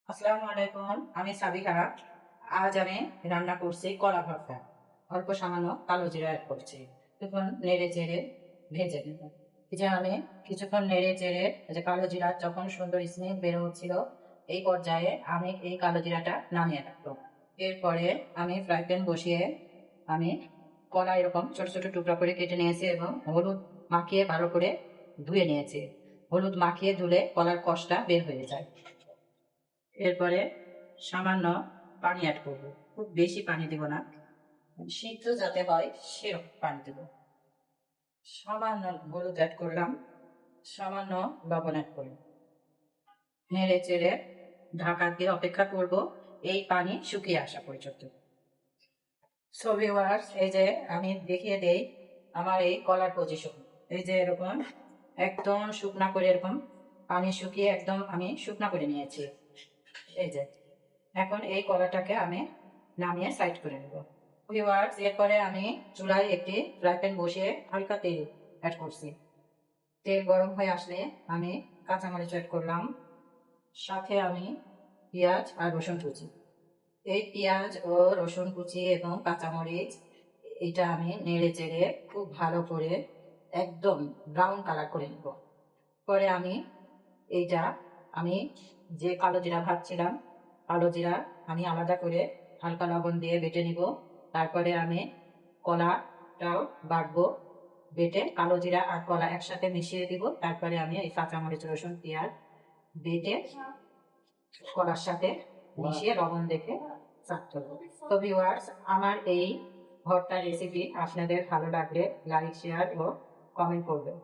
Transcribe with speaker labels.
Speaker 1: আসসালামু আলাইকুম, আমি সাবিহা। আজ আমি রান্না করছি কলা ভর্তা। অল্প সামান্য কালো জিরা অ্যাড করছি। কিছুক্ষণ নেড়ে চেড়ে ভেজে নেব। এই যে আমি কিছুক্ষণ নেড়ে চেড়ে যে কালো জিরা যখন সুন্দর স্মেল বের হচ্ছিল, এই পর্যায়ে আমি এই কালো জিরাটা নামিয়ে রাখবো। এরপরে আমি ফ্রাই প্যান বসিয়ে আমি কলা এরকম ছোট ছোট টুকরা করে কেটে নিয়েছি এবং হলুদ মাখিয়ে ভালো করে ধুয়ে নিয়েছি। হলুদ মাখিয়ে ধুলে কলার কষটা বের হয়ে যায়। এরপরে সামান্য পানি অ্যাড করব। খুব বেশি পানি দেব না, সিদ্ধ যাতে হয় সেরকম পানি দেব। সামান্য হলুদ অ্যাড করলাম, সামান্য লবণ অ্যাড করলাম। নেড়ে চেড়ে ঢাকা দিয়ে অপেক্ষা করব এই পানি শুকিয়ে আসা পর্যন্ত। সো ভিউয়ার্স, এই যে আমি দেখিয়ে দেই আমার এই কলার পজিশন। এই যে এরকম একদম শুকনা করে এরকম পানি শুকিয়ে একদম আমি শুকনা করে নিয়েছি। এই যে এখন এই কলাটাকে আমি নামিয়ে সাইড করে নেব। ভিউয়ার্স, এরপরে আমি চুলায় একটি ফ্রাই প্যান বসিয়ে হালকা তেল অ্যাড করছি। তেল গরম হয়ে আসলে আমি কাঁচামরিচ অ্যাড করলাম, সাথে আমি পেঁয়াজ আর রসুন কুচি। এই পেঁয়াজ ও রসুন কুচি এবং কাঁচামরিচ এটা আমি নেড়ে চেড়ে খুব ভালো করে একদম ব্রাউন কালার করে নেব। পরে আমি এইটা আমি যে কালো জিরা ভাজছিলাম, কালো জিরা আমি আলাদা করে হালকা লবণ দিয়ে বেটে নিব। তারপরে আমি কলাটাও বাটবো, বেটে কালো জিরা আর কলা একসাথে মিশিয়ে দিব। তারপরে আমি এই কাঁচামরিচ রসুন পেঁয়াজ বেটে কলার সাথে মিশিয়ে লবণ দেখে সার্ভ করবো। তো ভিউয়ার্স, আমার এই ভর্তা রেসিপি আপনাদের ভালো লাগলে লাইক শেয়ার ও কমেন্ট করবেন।